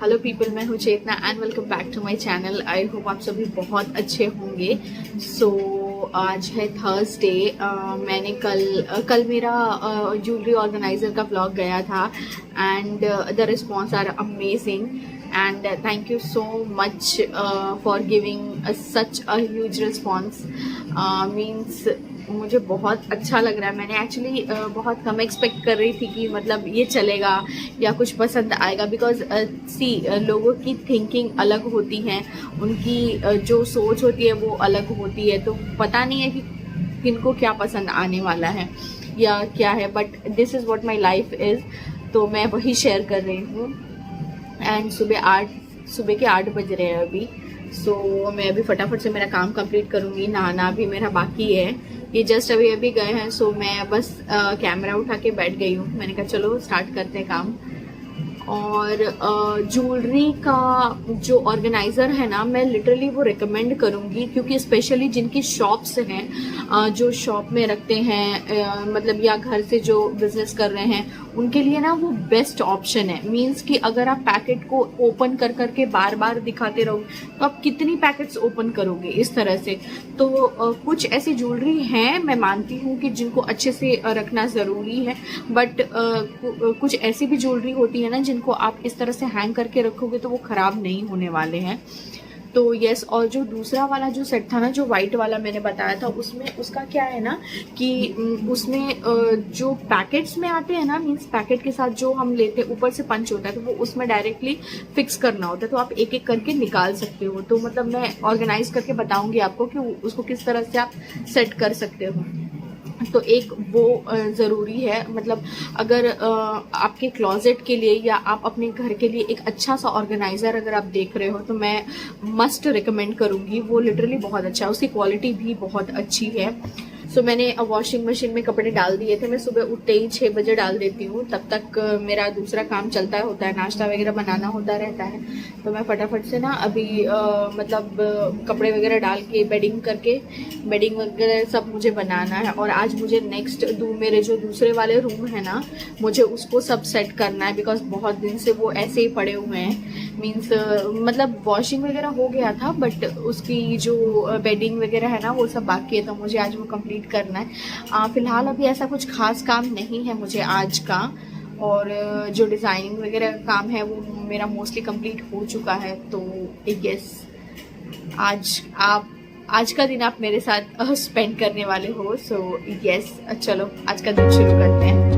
Hello people, मैं हूँ Chetna and welcome back to my channel. I hope आप सभी बहुत अच्छे होंगे। सो आज है थर्सडे। मैंने कल मेरा ज्वेलरी ऑर्गेनाइजर का व्लॉग गया था and the response are amazing and thank you so much for giving such a huge response. Means मुझे बहुत अच्छा लग रहा है। मैंने एक्चुअली बहुत कम एक्सपेक्ट कर रही थी कि मतलब ये चलेगा या कुछ पसंद आएगा, बिकॉज लोगों की थिंकिंग अलग होती है, उनकी जो सोच होती है वो अलग होती है, तो पता नहीं है कि किनको क्या पसंद आने वाला है या क्या है, but this is what my life is. तो मैं वही शेयर कर रही हूँ। एंड सुबह के 8 बज रहे हैं अभी। सो मैं अभी फटाफट से मेरा काम कंप्लीट करूँगी। नहाना भी मेरा बाकी है, ये जस्ट अभी गए हैं। सो मैं बस कैमरा उठा के बैठ गई हूँ। मैंने कहा चलो स्टार्ट करते हैं काम। और ज्वेलरी का जो ऑर्गेनाइज़र है ना, मैं लिटरली वो रिकमेंड करूँगी, क्योंकि स्पेशली जिनकी शॉप्स हैं, जो शॉप में रखते हैं, मतलब या घर से जो बिजनेस कर रहे हैं, उनके लिए ना वो बेस्ट ऑप्शन है। मीन्स कि अगर आप पैकेट को ओपन कर करके बार बार दिखाते रहोगे तो आप कितनी पैकेट्स ओपन करोगे इस तरह से। तो कुछ ऐसी ज्वेलरी हैं, मैं मानती हूँ कि जिनको अच्छे से रखना ज़रूरी है, बट कुछ ऐसी भी ज्वेलरी होती है ना जिनको आप इस तरह से हैंग करके रखोगे तो वो ख़राब नहीं होने वाले हैं। तो यस, और जो दूसरा वाला जो सेट था ना, जो वाइट वाला मैंने बताया था, उसमें उसका क्या है ना कि उसमें जो पैकेट्स में आते हैं ना, मीन्स पैकेट के साथ जो हम लेते हैं ऊपर से पंच होता है, तो वो उसमें डायरेक्टली फिक्स करना होता है, तो आप एक एक करके निकाल सकते हो। तो मतलब मैं ऑर्गेनाइज करके बताऊंगी आपको कि उसको किस तरह से आप सेट कर सकते हो। तो एक वो ज़रूरी है, मतलब अगर आपके क्लोजेट के लिए या आप अपने घर के लिए एक अच्छा सा ऑर्गेनाइज़र अगर आप देख रहे हो तो मैं मस्ट रिकमेंड करूँगी। वो लिटरली बहुत अच्छा है, उसकी क्वालिटी भी बहुत अच्छी है। सो मैंने वॉशिंग मशीन में कपड़े डाल दिए थे। मैं सुबह उठते ही 6 बजे डाल देती हूँ, तब तक मेरा दूसरा काम चलता होता है, नाश्ता वगैरह बनाना होता रहता है। तो मैं फटाफट से ना अभी मतलब कपड़े वगैरह डाल के बेडिंग वगैरह सब मुझे बनाना है। और आज मुझे नेक्स्ट मेरे जो दूसरे वाले रूम है ना, मुझे उसको सब सेट करना है, बिकॉज बहुत दिन से वो ऐसे ही पड़े हुए हैं। मीन्स मतलब वॉशिंग वगैरह हो गया था, बट उसकी जो बेडिंग वगैरह है ना वो सब बाकी है, तो मुझे आज वो कंप्लीट करना है। फिलहाल अभी ऐसा कुछ खास काम नहीं है मुझे आज का, और जो डिज़ाइनिंग वगैरह का काम है वो मेरा मोस्टली कंप्लीट हो चुका है। तो यस, आज का दिन आप मेरे साथ स्पेंड करने वाले हो। सो यस, चलो आज का दिन शुरू करते हैं।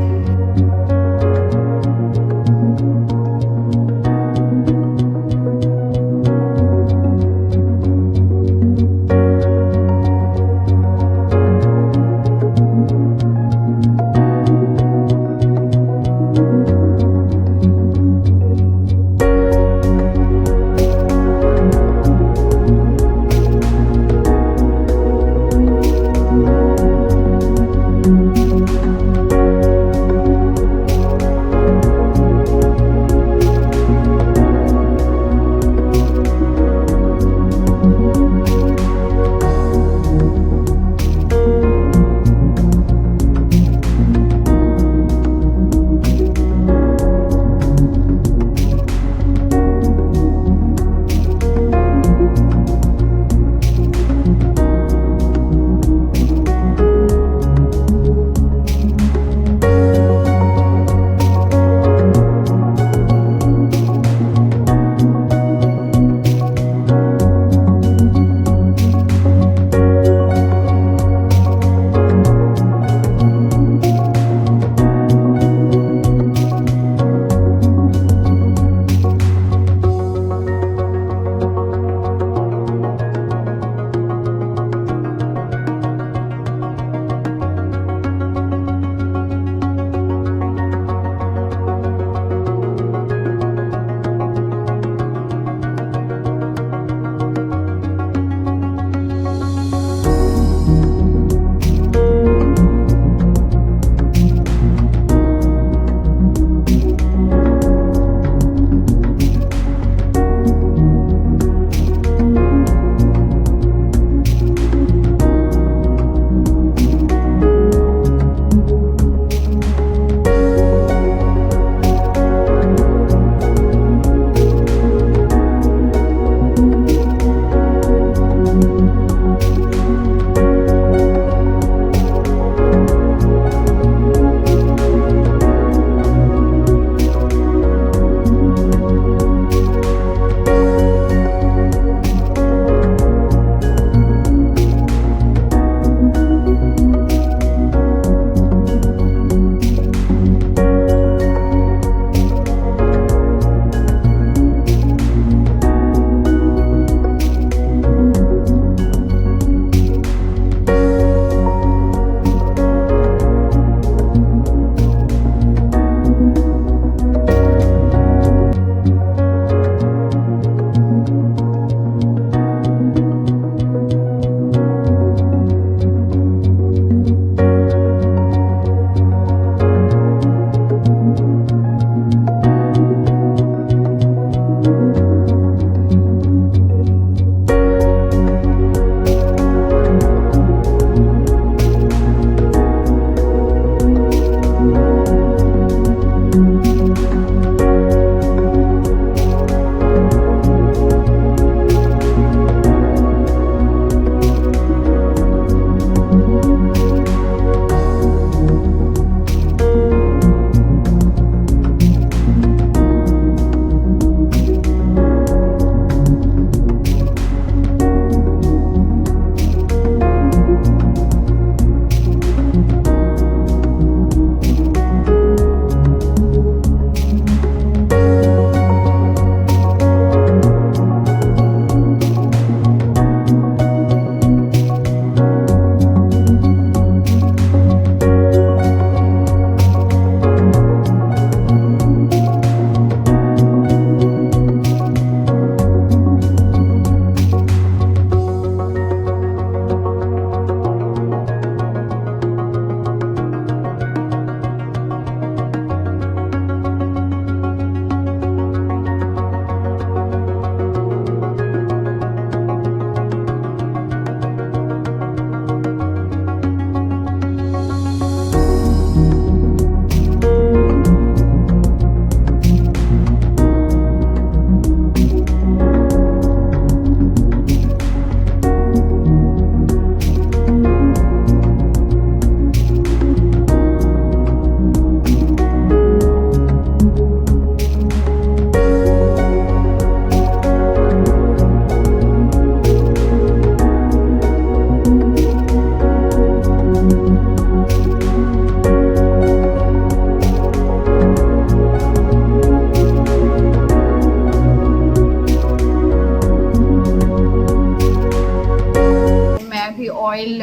ऑयल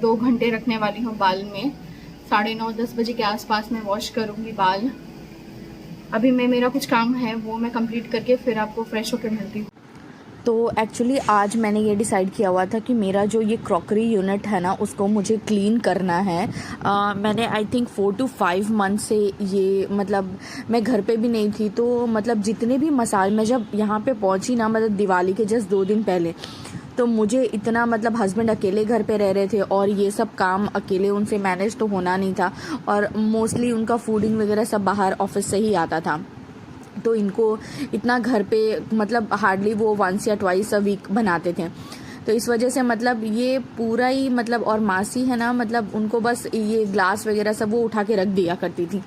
2 घंटे रखने वाली हूँ बाल में। 9:30-10 बजे के आसपास मैं वॉश करूँगी बाल। अभी मेरा कुछ काम है वो मैं कंप्लीट करके फिर आपको फ्रेश होकर मिलती हूँ। तो एक्चुअली आज मैंने ये डिसाइड किया हुआ था कि मेरा जो ये क्रॉकरी यूनिट है ना उसको मुझे क्लीन करना है। मैंने आई थिंक 4 to 5 मंथ से ये मतलब मैं घर पे भी नहीं थी, तो मतलब जितने भी मसाले मैं जब यहाँ पे पहुँची ना मतलब दिवाली के जस्ट 2 दिन पहले, तो मुझे इतना मतलब हस्बैंड अकेले घर पे रह रहे थे और ये सब काम अकेले उनसे मैनेज तो होना नहीं था, और मोस्टली उनका फूडिंग वगैरह सब बाहर ऑफिस से ही आता था, तो इनको इतना घर पे मतलब हार्डली वो 1 या 2 अ वीक बनाते थे। तो इस वजह से मतलब ये पूरा ही मतलब, और मासी है ना मतलब उनको बस ये ग्लास वगैरह सब वो उठा के रख दिया करती थी,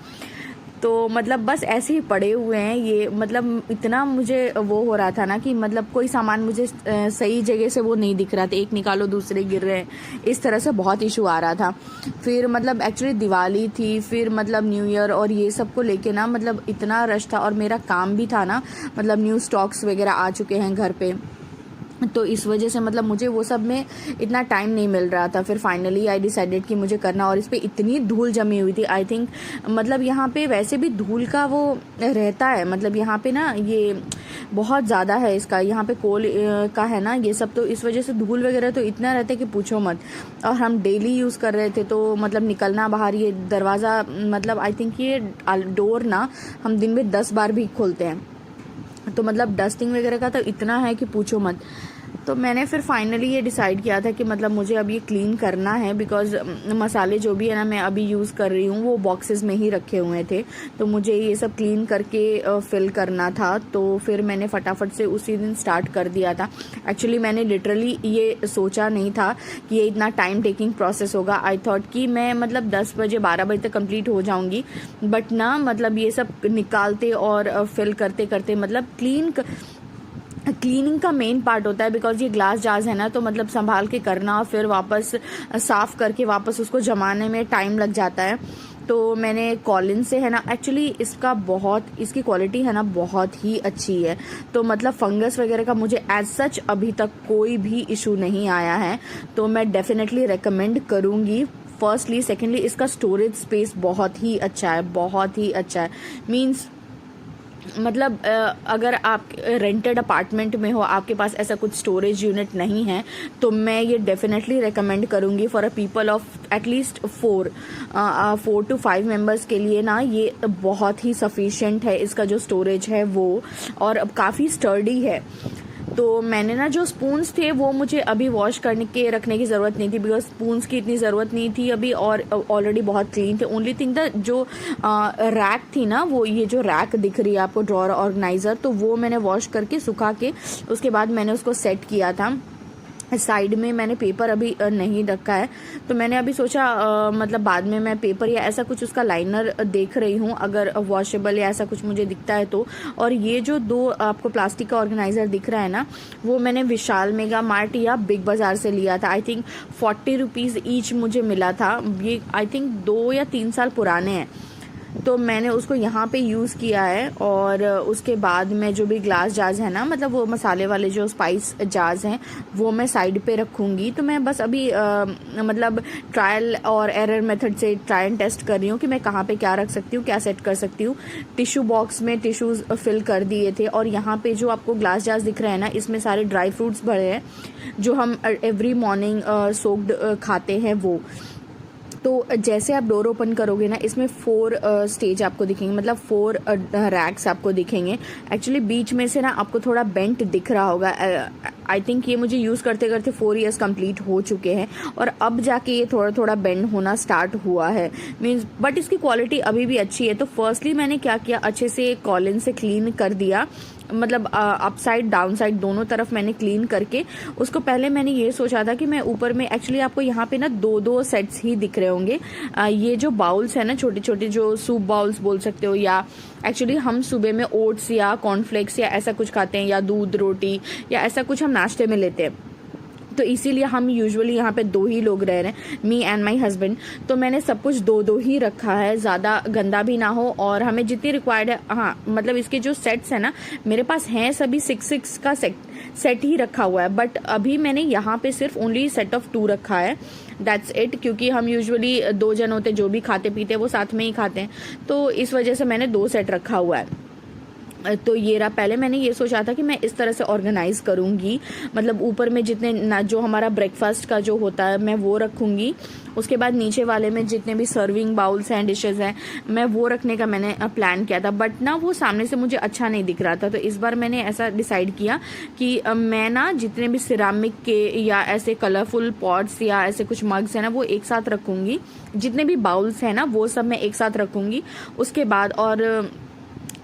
तो मतलब बस ऐसे ही पड़े हुए हैं ये। मतलब इतना मुझे वो हो रहा था ना कि मतलब कोई सामान मुझे सही जगह से वो नहीं दिख रहा था, एक निकालो दूसरे गिर रहे हैं, इस तरह से बहुत इशू आ रहा था। फिर मतलब एक्चुअली दिवाली थी, फिर मतलब न्यू ईयर और ये सब को लेके ना मतलब इतना रश था, और मेरा काम भी था ना मतलब न्यू स्टॉक्स वगैरह आ चुके हैं घर पे, तो इस वजह से मतलब मुझे वो सब में इतना टाइम नहीं मिल रहा था। फिर फाइनली आई डिसाइडेड कि मुझे करना, और इस पे इतनी धूल जमी हुई थी। आई थिंक मतलब यहाँ पे वैसे भी धूल का वो रहता है, मतलब यहाँ पे ना ये बहुत ज़्यादा है इसका, यहाँ पे कोल का है ना ये सब, तो इस वजह से धूल वगैरह तो इतना रहता है कि पूछो मत। और हम डेली यूज़ कर रहे थे, तो मतलब निकलना बाहर, ये दरवाज़ा मतलब आई थिंक ये डोर ना हम दिन में 10 बार भी खोलते हैं, तो मतलब डस्टिंग वगैरह का तो इतना है कि पूछो मत। तो मैंने फिर फाइनली ये डिसाइड किया था कि मतलब मुझे अब ये क्लीन करना है, बिकॉज़ मसाले जो भी है ना मैं अभी यूज़ कर रही हूँ वो बॉक्सेस में ही रखे हुए थे, तो मुझे ये सब क्लीन करके फिल करना था। तो फिर मैंने फटाफट से उसी दिन स्टार्ट कर दिया था। एक्चुअली मैंने लिटरली ये सोचा नहीं था कि ये इतना टाइम टेकिंग प्रोसेस होगा। आई थॉट कि मैं मतलब 10 बजे 12 बजे तक कंप्लीट हो जाऊँगी, बट ना मतलब ये सब निकालते और फिल करते करते मतलब क्लीनिंग का मेन पार्ट होता है, बिकॉज ये ग्लास जार्स है ना, तो मतलब संभाल के करना और फिर वापस साफ़ करके वापस उसको जमाने में टाइम लग जाता है। तो मैंने कॉलिन से है ना, एक्चुअली इसकी क्वालिटी है ना बहुत ही अच्छी है, तो मतलब फंगस वगैरह का मुझे एज सच अभी तक कोई भी इशू नहीं आया है, तो मैं डेफिनेटली रेकमेंड करूँगी। फर्स्टली, सेकेंडली इसका स्टोरेज स्पेस बहुत ही अच्छा है, बहुत ही अच्छा है। मीन्स मतलब अगर आप रेंटेड अपार्टमेंट में हो, आपके पास ऐसा कुछ स्टोरेज यूनिट नहीं है, तो मैं ये डेफिनेटली रेकमेंड करूँगी for a people of at least 4 to 5 members के लिए ना ये बहुत ही सफिशिएंट है इसका जो स्टोरेज है वो, और काफ़ी स्टर्डी है। तो मैंने ना जो स्पून्स थे वो मुझे अभी वॉश करने के रखने की ज़रूरत नहीं थी, बिकॉज स्पून्स की इतनी ज़रूरत नहीं थी अभी, और ऑलरेडी बहुत क्लीन थे। ओनली थिंग था जो रैक थी ना, वो ये जो रैक दिख रही है आपको ड्रॉअर ऑर्गेनाइज़र, तो वो मैंने वॉश करके सुखा के उसके बाद मैंने उसको सेट किया था। साइड में मैंने पेपर अभी नहीं रखा है, तो मैंने अभी सोचा मतलब बाद में मैं पेपर या ऐसा कुछ उसका लाइनर देख रही हूँ, अगर वॉशेबल या ऐसा कुछ मुझे दिखता है तो। और ये जो 2 आपको प्लास्टिक का ऑर्गेनाइज़र दिख रहा है ना, वो मैंने विशाल मेगा मार्ट या बिग बाज़ार से लिया था। आई थिंक 40 रुपीज़ ईच मुझे मिला था। ये आई थिंक 2 या 3 साल पुराने हैं, तो मैंने उसको यहाँ पे यूज़ किया है। और उसके बाद में जो भी ग्लास जार्स है ना, मतलब वो मसाले वाले जो स्पाइस जार्स हैं, वो मैं साइड पे रखूँगी। तो मैं बस अभी मतलब ट्रायल और एरर मेथड से ट्राई एंड टेस्ट कर रही हूँ कि मैं कहाँ पे क्या रख सकती हूँ, क्या सेट कर सकती हूँ। टिश्यू बॉक्स में टिश्यूज़ फिल कर दिए थे, और यहाँ पे जो आपको ग्लास जार्स दिख रहे हैं ना, इसमें सारे ड्राई फ्रूट्स भरे हैं जो हम एवरी मॉर्निंग सोक्ड खाते हैं वो। तो जैसे आप डोर ओपन करोगे ना, इसमें 4 स्टेज आपको दिखेंगे, मतलब 4 रैक्स आपको दिखेंगे। एक्चुअली बीच में से ना आपको थोड़ा बेंट दिख रहा होगा। आई थिंक ये मुझे यूज़ करते करते 4 ईयर्स कंप्लीट हो चुके हैं, और अब जाके ये थोड़ा थोड़ा बेंड होना स्टार्ट हुआ है। मीन्स बट इसकी क्वालिटी अभी भी अच्छी है। तो फर्स्टली मैंने क्या किया, अच्छे से कॉलिन से क्लीन कर दिया, मतलब अप साइड डाउन साइड दोनों तरफ मैंने क्लीन करके उसको। पहले मैंने ये सोचा था कि मैं ऊपर में, एक्चुअली आपको यहाँ पे ना 2 सेट्स ही दिख रहे होंगे। ये जो बाउल्स है ना, छोटे छोटे जो सूप बाउल्स बोल सकते हो, या एक्चुअली हम सुबह में ओट्स या कॉर्नफ्लेक्स या ऐसा कुछ खाते हैं, या दूध रोटी या ऐसा कुछ हम नाश्ते में लेते हैं। तो इसीलिए हम यूजुअली यहाँ पे 2 ही लोग रह रहे हैं, मी एंड माई हस्बैंड। तो मैंने सब कुछ 2-2 ही रखा है, ज़्यादा गंदा भी ना हो और हमें जितनी रिक्वायर्ड है। हाँ मतलब इसके जो सेट्स हैं ना मेरे पास हैं सभी 6-6 का सेट ही रखा हुआ है, बट अभी मैंने यहाँ पे सिर्फ ओनली सेट ऑफ 2 रखा है, दैट्स इट। क्योंकि हम यूजुअली 2 जन होते, जो भी खाते पीते हैं वो साथ में ही खाते हैं, तो इस वजह से मैंने 2 सेट रखा हुआ है। तो ये रहा, पहले मैंने ये सोचा था कि मैं इस तरह से ऑर्गेनाइज करूँगी, मतलब ऊपर में जितने ना जो हमारा ब्रेकफास्ट का जो होता है मैं वो रखूँगी, उसके बाद नीचे वाले में जितने भी सर्विंग बाउल्स हैं, डिशेज़ हैं, मैं वो रखने का मैंने प्लान किया था। बट ना वो सामने से मुझे अच्छा नहीं दिख रहा था, तो इस बार मैंने ऐसा डिसाइड किया कि मैं ना जितने भी सिरामिक के या ऐसे कलरफुल पॉट्स या ऐसे कुछ मग्स हैं ना वो एक साथ रखूँगी, जितने भी बाउल्स हैं ना वो सब मैं एक साथ रखूँगी। उसके बाद और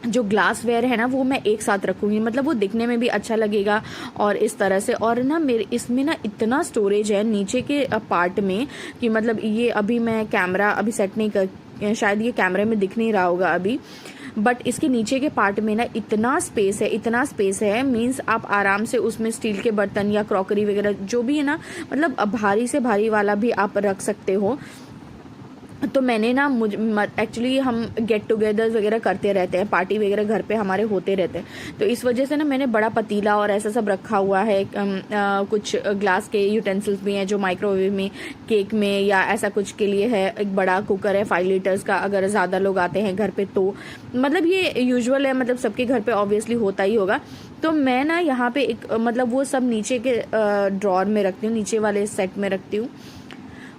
जो ग्लासवेयर है ना वो मैं एक साथ रखूँगी, मतलब वो दिखने में भी अच्छा लगेगा और इस तरह से। और ना मेरे इसमें ना इतना स्टोरेज है नीचे के पार्ट में कि मतलब ये अभी मैं कैमरा अभी सेट नहीं कर, शायद ये कैमरे में दिख नहीं रहा होगा अभी, बट इसके नीचे के पार्ट में ना इतना स्पेस है मीन्स आप आराम से उसमें स्टील के बर्तन या क्रॉकरी वगैरह जो भी है ना, मतलब भारी से भारी वाला भी आप रख सकते हो। तो मैंने ना एक्चुअली हम गेट टुगेदर वगैरह करते रहते हैं, पार्टी वगैरह घर पे हमारे होते रहते हैं, तो इस वजह से ना मैंने बड़ा पतीला और ऐसा सब रखा हुआ है। कुछ ग्लास के यूटेंसिल्स भी हैं जो माइक्रोवेव में, केक में या ऐसा कुछ के लिए है। एक बड़ा कुकर है 5 लीटर्स का, अगर ज़्यादा लोग आते हैं घर पे तो मतलब ये यूजुअल है, मतलब सबके घर पे ऑब्वियसली होता ही होगा। तो मैं ना यहाँ पे एक मतलब वो सब नीचे के ड्रॉर में रखती हूँ, नीचे वाले सेट में रखती हूँ।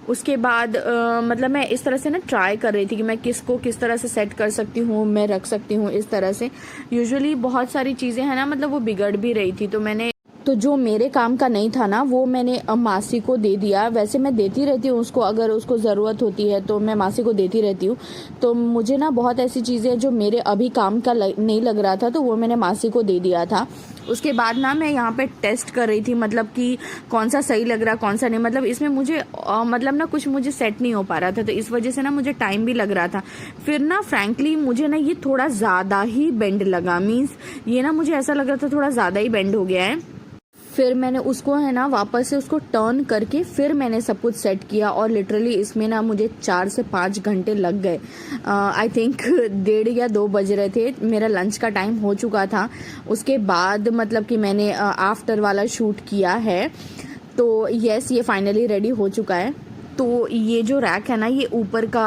उसके बाद मतलब मैं इस तरह से ना ट्राई कर रही थी कि मैं किसको किस तरह से सेट कर सकती हूँ, मैं रख सकती हूँ इस तरह से। यूजुअली बहुत सारी चीज़ें हैं ना, मतलब वो बिगड़ भी रही थी, तो मैंने तो जो मेरे काम का नहीं था ना वो मैंने मासी को दे दिया। वैसे मैं देती रहती हूँ उसको, अगर उसको ज़रूरत होती है तो मैं मासी को देती रहती हूँ। तो मुझे ना बहुत ऐसी चीज़ें जो मेरे अभी काम का नहीं लग रहा था तो वो मैंने मासी को दे दिया था। उसके बाद ना मैं यहाँ पे टेस्ट कर रही थी, मतलब कि कौन सा सही लग रहा कौन सा नहीं, मतलब इसमें मुझे मतलब ना कुछ मुझे सेट नहीं हो पा रहा था, तो इस वजह से ना मुझे टाइम भी लग रहा था। फिर ना फ्रैंकली मुझे ना ये थोड़ा ज़्यादा ही बेंड लगा, मीन्स ये ना मुझे ऐसा लग रहा था थोड़ा ज़्यादा ही बेंड हो गया है। फिर मैंने उसको है ना वापस से उसको टर्न करके फिर मैंने सब कुछ सेट किया और लिटरली इसमें ना मुझे 4 से 5 घंटे लग गए। आई थिंक 1:30 या 2 बज रहे थे, मेरा लंच का टाइम हो चुका था। उसके बाद मतलब कि मैंने आफ्टर वाला शूट किया है, तो यस ये फाइनली रेडी हो चुका है। तो ये जो रैक है ना ये ऊपर का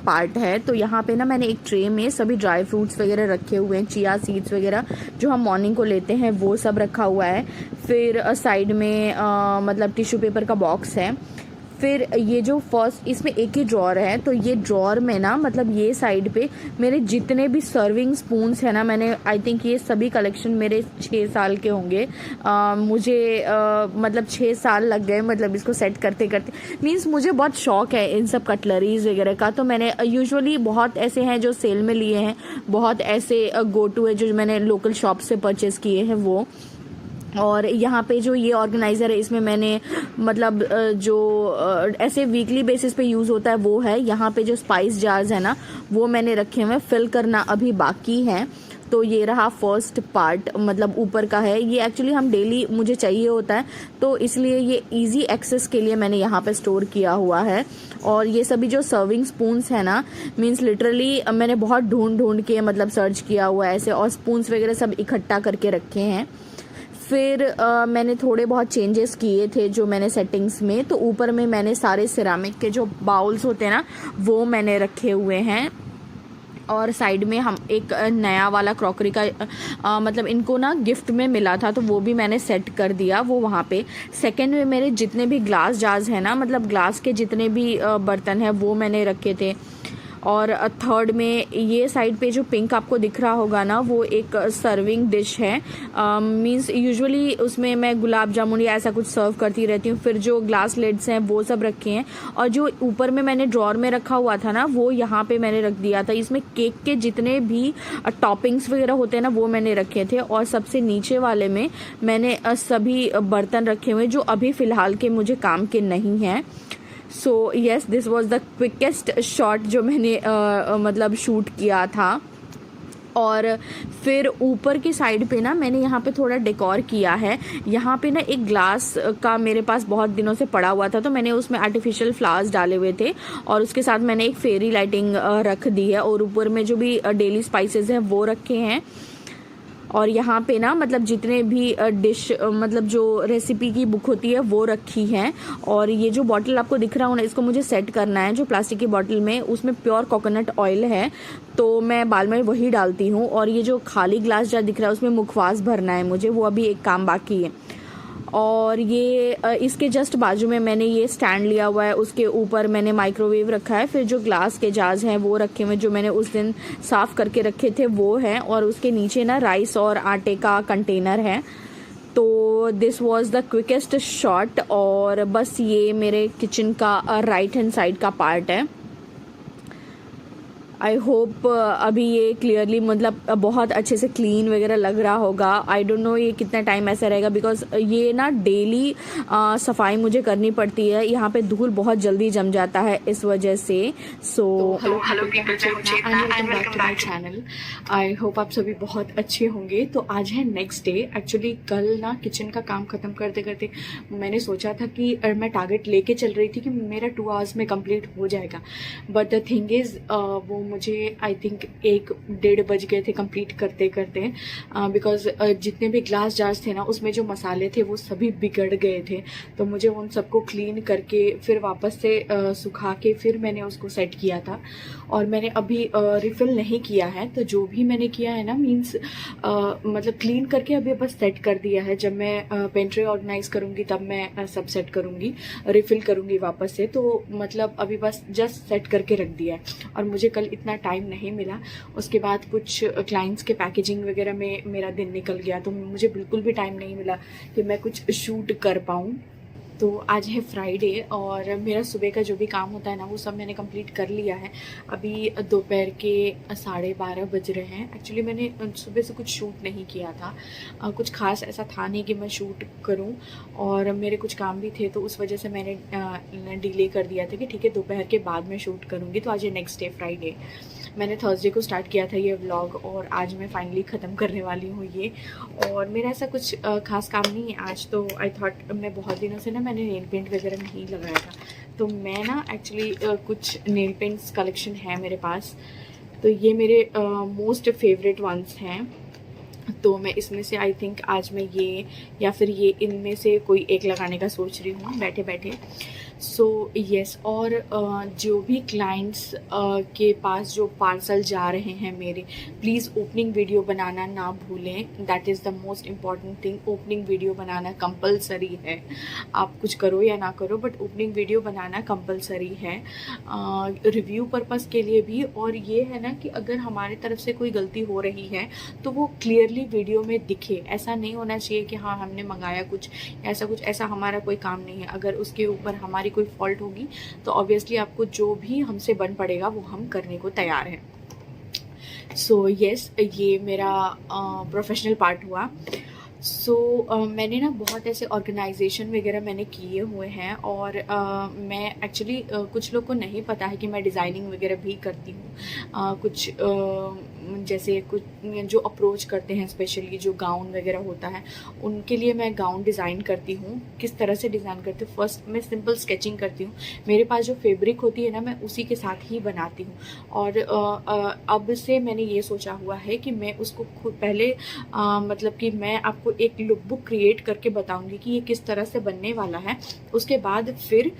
पार्ट है, तो यहाँ पे ना मैंने एक ट्रे में सभी ड्राई फ्रूट्स वगैरह रखे हुए हैं, चिया सीड्स वगैरह जो हम मॉर्निंग को लेते हैं वो सब रखा हुआ है। फिर साइड में मतलब टिश्यू पेपर का बॉक्स है। फिर ये जो फर्स्ट इसमें एक ही ड्रॉर है, तो ये ड्रॉर में ना मतलब ये साइड पे मेरे जितने भी सर्विंग स्पून्स है ना, मैंने आई थिंक ये सभी कलेक्शन मेरे 6 साल के होंगे। मुझे मतलब 6 साल लग गए मतलब इसको सेट करते करते। मीन्स मुझे बहुत शौक है इन सब कटलरीज वगैरह का, तो मैंने यूजुअली बहुत ऐसे हैं जो सेल में लिए हैं, बहुत ऐसे गो टू है जो मैंने लोकल शॉप से परचेज़ किए हैं वो। और यहाँ पे जो ये ऑर्गेनाइज़र है इसमें मैंने मतलब जो ऐसे वीकली बेसिस पे यूज़ होता है वो है। यहाँ पे जो स्पाइस जार्स है ना वो मैंने रखे हुए, फिल करना अभी बाकी है। तो ये रहा फर्स्ट पार्ट, मतलब ऊपर का है। ये एक्चुअली हम डेली मुझे चाहिए होता है, तो इसलिए ये इजी एक्सेस के लिए मैंने यहाँ पे स्टोर किया हुआ है। और ये सभी जो सर्विंग स्पून्स है ना, मीन्स लिटरली मैंने बहुत ढूंढ के मतलब सर्च किया हुआ है ऐसे, और स्पून्स वगैरह सब इकट्ठा करके रखे हैं। फिर मैंने थोड़े बहुत चेंजेस किए थे जो मैंने सेटिंग्स में, तो ऊपर में मैंने सारे सिरामिक के जो बाउल्स होते हैं ना वो मैंने रखे हुए हैं। और साइड में हम एक नया वाला क्रॉकरी का मतलब इनको ना गिफ्ट में मिला था, तो वो भी मैंने सेट कर दिया वो वहाँ पे। सेकंड में मेरे जितने भी ग्लास जार्स हैं ना, मतलब ग्लास के जितने भी बर्तन हैं वो मैंने रखे थे। और थर्ड में ये साइड पे जो पिंक आपको दिख रहा होगा ना वो एक सर्विंग डिश है। मींस यूजुअली उसमें मैं गुलाब जामुन या ऐसा कुछ सर्व करती रहती हूँ। फिर जो ग्लास लिड्स हैं वो सब रखे हैं, और जो ऊपर में मैंने ड्रॉर में रखा हुआ था ना वो यहाँ पे मैंने रख दिया था। इसमें केक के जितने भी टॉपिंग्स वगैरह होते हैं ना वो मैंने रखे थे। और सबसे नीचे वाले में मैंने सभी बर्तन रखे हुए जो अभी फ़िलहाल के मुझे काम के नहीं हैं। So yes, this was the quickest shot जो मैंने मतलब शूट किया था। और फिर ऊपर की साइड पे ना मैंने यहाँ पे थोड़ा डेकोर किया है। यहाँ पे ना एक ग्लास का मेरे पास बहुत दिनों से पड़ा हुआ था, तो मैंने उसमें आर्टिफिशियल फ्लावर्स डाले हुए थे और उसके साथ मैंने एक फेरी लाइटिंग रख दी है और ऊपर में जो भी डेली स्पाइसेस हैं वो रखे हैं। और यहाँ पे ना मतलब जितने भी डिश मतलब जो रेसिपी की बुक होती है वो रखी है। और ये जो बॉटल आपको दिख रहा हो ना, इसको मुझे सेट करना है। जो प्लास्टिक की बॉटल में, उसमें प्योर कोकोनट ऑयल है, तो मैं बाल में वही डालती हूँ। और ये जो खाली ग्लास जार दिख रहा है उसमें मुखवास भरना है मुझे, वो अभी एक काम बाकी है। और ये इसके जस्ट बाजू में मैंने ये स्टैंड लिया हुआ है, उसके ऊपर मैंने माइक्रोवेव रखा है। फिर जो ग्लास के जार्स हैं वो रखे हुए, जो मैंने उस दिन साफ़ करके रखे थे वो हैं। और उसके नीचे ना राइस और आटे का कंटेनर है। तो this was the quickest shot. और बस ये मेरे किचन का राइट हैंड साइड का पार्ट है। आई होप अभी ये क्लियरली मतलब बहुत अच्छे से क्लीन वगैरह लग रहा होगा। आई डोंट नो ये कितना टाइम ऐसा रहेगा, बिकॉज ये ना डेली सफाई मुझे करनी पड़ती है। यहाँ पे धूल बहुत जल्दी जम जाता है इस वजह से। So hello people, welcome back to my channel. I hope आप सभी बहुत अच्छे होंगे। तो आज है नेक्स्ट डे। एक्चुअली कल ना किचन का काम ख़त्म करते करते मैंने सोचा था कि मैं टारगेट लेके चल रही थी कि मेरा 2 आवर्स में कंप्लीट हो जाएगा। बट द थिंग इज़ वो मुझे आई थिंक 1-1:30 बज गए थे कंप्लीट करते करते, बिकॉज जितने भी ग्लास जार्स थे ना उसमें जो मसाले थे वो सभी बिगड़ गए थे। तो मुझे उन सबको क्लीन करके फिर वापस से सुखा के फिर मैंने उसको सेट किया था। और मैंने अभी रिफ़िल नहीं किया है। तो जो भी मैंने किया है ना, मीन्स मतलब क्लीन करके अभी बस सेट कर दिया है। जब मैं पेंट्री ऑर्गेनाइज करूँगी तब मैं सब सेट करूँगी, रिफ़िल करूँगी वापस से। तो मतलब अभी बस जस्ट सेट करके रख दिया है। और मुझे कल इतना टाइम नहीं मिला। उसके बाद कुछ क्लाइंट्स के पैकेजिंग वगैरह में मेरा दिन निकल गया, तो मुझे बिल्कुल भी टाइम नहीं मिला कि मैं कुछ शूट कर पाऊँ। तो आज है फ्राइडे और मेरा सुबह का जो भी काम होता है ना वो सब मैंने कंप्लीट कर लिया है। अभी दोपहर के 12:30 बज रहे हैं। एक्चुअली मैंने सुबह से कुछ शूट नहीं किया था। कुछ खास ऐसा था नहीं कि मैं शूट करूं, और मेरे कुछ काम भी थे, तो उस वजह से मैंने डिले कर दिया था कि ठीक है दोपहर के बाद मैं शूट करूँगी। तो आज है नेक्स्ट डे फ्राइडे। मैंने थर्सडे को स्टार्ट किया था ये व्लॉग और आज मैं फाइनली ख़त्म करने वाली हूँ ये। और मेरा ऐसा कुछ खास काम नहीं है आज। तो आई थॉट, मैं बहुत दिनों से ना मैंने नेल पेंट वगैरह नहीं लगाया था, तो मैं ना एक्चुअली कुछ नेल पेंट्स कलेक्शन है मेरे पास। तो ये मेरे मोस्ट फेवरेट वंस हैं। तो मैं इसमें से आई थिंक आज मैं ये या फिर ये इनमें से कोई एक लगाने का सोच रही हूँ बैठे बैठे। So yes. और जो भी क्लाइंट्स के पास जो पार्सल जा रहे हैं मेरे, प्लीज़ ओपनिंग वीडियो बनाना ना भूलें। That is the most important thing. Opening video banana compulsory है। आप कुछ करो या ना करो, but opening video banana compulsory है रिव्यू पर्पज़ के लिए भी। और ये है ना कि अगर हमारी तरफ से कोई गलती हो रही है तो वो क्लियरली वीडियो में दिखे। ऐसा नहीं होना चाहिए कि हाँ हमने मंगाया कुछ, ऐसा हमारा कोई काम नहीं है। अगर उसके ऊपर हमारी कोई फॉल्ट होगी तो ऑब्वियसली आपको जो भी हमसे बन पड़ेगा वो हम करने को तैयार हैं। सो येस, ये मेरा प्रोफेशनल पार्ट हुआ। मैंने ना बहुत ऐसे ऑर्गेनाइजेशन वगैरह मैंने किए हुए हैं। और मैं एक्चुअली कुछ लोग को नहीं पता है कि मैं डिज़ाइनिंग वगैरह भी करती हूँ। कुछ जैसे कुछ जो अप्रोच करते हैं, स्पेशली जो गाउन वगैरह होता है उनके लिए मैं गाउन डिज़ाइन करती हूँ। किस तरह से डिज़ाइन करती हूँ, फर्स्ट मैं सिंपल स्केचिंग करती हूँ। मेरे पास जो फैब्रिक होती है ना मैं उसी के साथ ही बनाती हूँ। और अब से मैंने ये सोचा हुआ है कि मैं उसको खुद पहले मतलब कि मैं आपको एक लुक बुक क्रिएट करके बताऊंगी कि ये किस तरह से बनने वाला है। उसके बाद फिर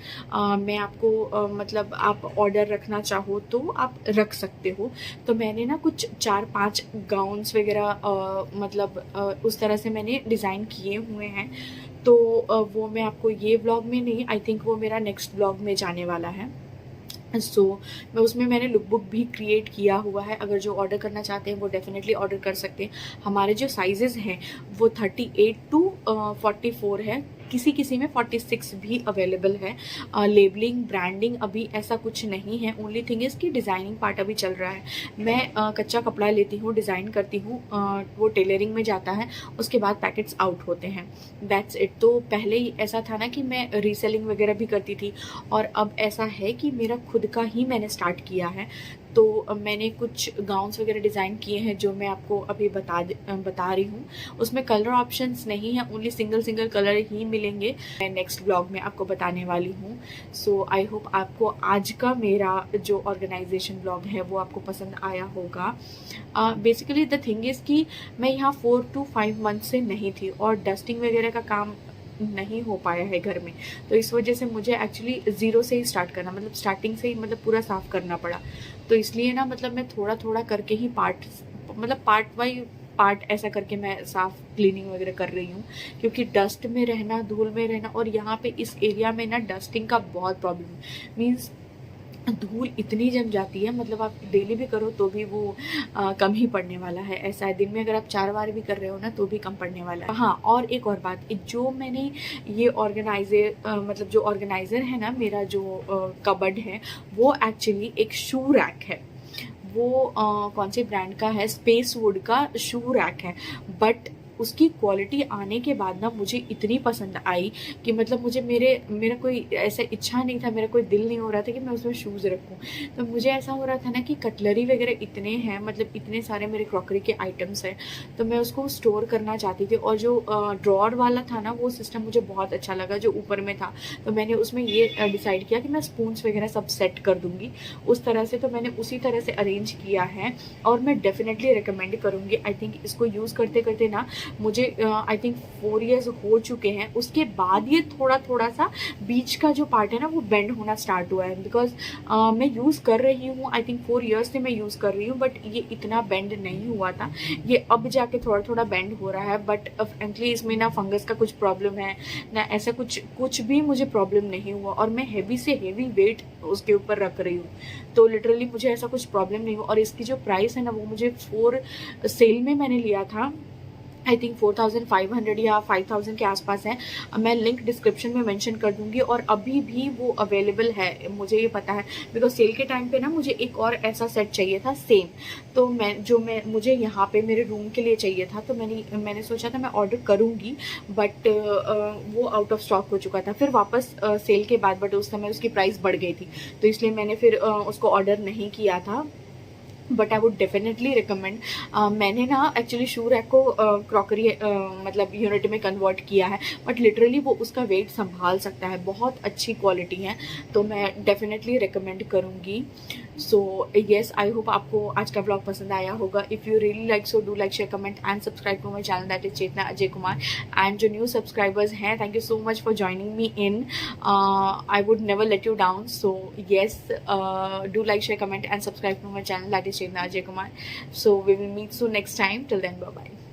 मैं आपको मतलब आप ऑर्डर रखना चाहो तो आप रख सकते हो। तो मैंने ना कुछ 4-5 गाउन्स वगैरह मतलब उस तरह से मैंने डिज़ाइन किए हुए हैं। तो वो मैं आपको ये व्लॉग में नहीं, आई थिंक वो मेरा नेक्स्ट व्लॉग में जाने वाला है। मैं उसमें मैंने लुक बुक भी क्रिएट किया हुआ है। अगर जो ऑर्डर करना चाहते हैं वो डेफिनेटली ऑर्डर कर सकते हैं। हमारे जो साइजेज़ हैं वो 38 to 44 है। किसी में 46 भी अवेलेबल है। लेबलिंग, ब्रांडिंग अभी ऐसा कुछ नहीं है। ओनली थिंग इज़ कि डिज़ाइनिंग पार्ट अभी चल रहा है। मैं कच्चा कपड़ा लेती हूँ, डिज़ाइन करती हूँ, वो टेलरिंग में जाता है, उसके बाद पैकेट्स आउट होते हैं। That's it. तो पहले ही ऐसा था ना कि मैं रीसेलिंग वगैरह भी करती थी, और अब ऐसा है कि मेरा खुद का ही मैंने स्टार्ट किया है। तो मैंने कुछ गाउन्स वगैरह डिज़ाइन किए हैं जो मैं आपको अभी बता रही हूँ। उसमें कलर ऑप्शंस नहीं है, ओनली सिंगल कलर ही मिलेंगे। मैं नेक्स्ट ब्लॉग में आपको बताने वाली हूँ। सो आई होप आपको आज का मेरा जो ऑर्गेनाइजेशन ब्लॉग है वो आपको पसंद आया होगा। बेसिकली द थिंग इज़ कि मैं यहाँ 4 to 5 मंथ से नहीं थी और डस्टिंग वगैरह का काम नहीं हो पाया है घर में, तो इस वजह से मुझे एक्चुअली ज़ीरो से ही स्टार्ट करना, मतलब स्टार्टिंग से ही मतलब पूरा साफ़ करना पड़ा। तो इसलिए ना मतलब मैं थोड़ा थोड़ा करके ही पार्ट बाई पार्ट ऐसा करके मैं साफ़ क्लीनिंग वगैरह कर रही हूँ, क्योंकि डस्ट में रहना, धूल में रहना, और यहाँ पे इस एरिया में ना डस्टिंग का बहुत प्रॉब्लम है। मीन्स धूल इतनी जम जाती है, मतलब आप डेली भी करो तो भी वो कम ही पड़ने वाला है। ऐसा है, दिन में अगर आप 4 बार भी कर रहे हो ना तो भी कम पड़ने वाला है। हाँ, और एक और बात, जो मैंने ये मतलब जो ऑर्गेनाइज़र है ना, मेरा जो कबर्ड है, वो एक्चुअली एक शू रैक है। वो कौन से ब्रांड का है, स्पेस वुड का शू रैक है। बट उसकी क्वालिटी आने के बाद ना मुझे इतनी पसंद आई कि मतलब मुझे मेरा कोई ऐसा इच्छा नहीं था, मेरा कोई दिल नहीं हो रहा था कि मैं उसमें शूज़ रखूं। तो मुझे ऐसा हो रहा था ना कि कटलरी वगैरह इतने हैं, मतलब इतने सारे मेरे क्रॉकरी के आइटम्स हैं, तो मैं उसको स्टोर करना चाहती थी। और जो ड्रॉर वाला था ना, वो सिस्टम मुझे बहुत अच्छा लगा जो ऊपर में था। तो मैंने उसमें ये डिसाइड किया कि मैं स्पून्स वगैरह सब सेट कर दूँगी उस तरह से। तो मैंने उसी तरह से अरेंज किया है और मैं डेफिनेटली रिकमेंड करूँगी। आई थिंक इसको यूज़ करते करते ना मुझे आई थिंक 4 years हो चुके हैं। उसके बाद ये थोड़ा सा बीच का जो पार्ट है ना वो बेंड होना स्टार्ट हुआ है, बिकॉज मैं यूज़ कर रही हूँ, आई थिंक 4 years से मैं यूज़ कर रही हूँ, बट ये इतना बेंड नहीं हुआ था। ये अब जाके थोड़ा बेंड हो रहा है, बट फ्रेंकली इसमें ना फंगस का कुछ प्रॉब्लम है ना ऐसा कुछ भी मुझे प्रॉब्लम नहीं हुआ। और मैं हेवी से हेवी वेट उसके ऊपर रख रही हूँ, तो लिटरली मुझे ऐसा कुछ प्रॉब्लम नहीं हुआ। और इसकी जो प्राइस है ना, वो मुझे 4 सेल में मैंने लिया था, आई थिंक 4500 या 5000 के आसपास है। मैं लिंक डिस्क्रिप्शन में मेंशन कर दूंगी। और अभी भी वो अवेलेबल है, मुझे ये पता है, बिकॉज सेल के टाइम पे ना मुझे एक और ऐसा सेट चाहिए था सेम। तो मुझे यहाँ पे मेरे रूम के लिए चाहिए था, तो मैंने सोचा था मैं ऑर्डर करूँगी, बट वो आउट ऑफ स्टॉक हो चुका था फिर वापस सेल के बाद। बट उस समय उसकी प्राइस बढ़ गई थी, तो इसलिए मैंने फिर उसको ऑर्डर नहीं किया था। But I would definitely recommend. मैंने ना एक्चुअली शू रैक को क्रॉकरी मतलब यूनिट में कन्वर्ट किया है, बट लिटरली वो उसका वेट संभाल सकता है, बहुत अच्छी क्वालिटी है, तो मैं डेफिनेटली रिकमेंड करूँगी। सो येस, आई होप आपको आज का ब्लॉग पसंद आया होगा। If you really like, so do like, share, comment and subscribe to my channel, that is Chetna Ajay Kumar. And जो न्यू सब्सक्राइबर्स हैं, thank you so much for joining me in. I would never let you down. So yes, do like, share, comment and subscribe to my channel, that is Chetna Ajay Kumar. So we will meet soon next time. Till then, bye bye.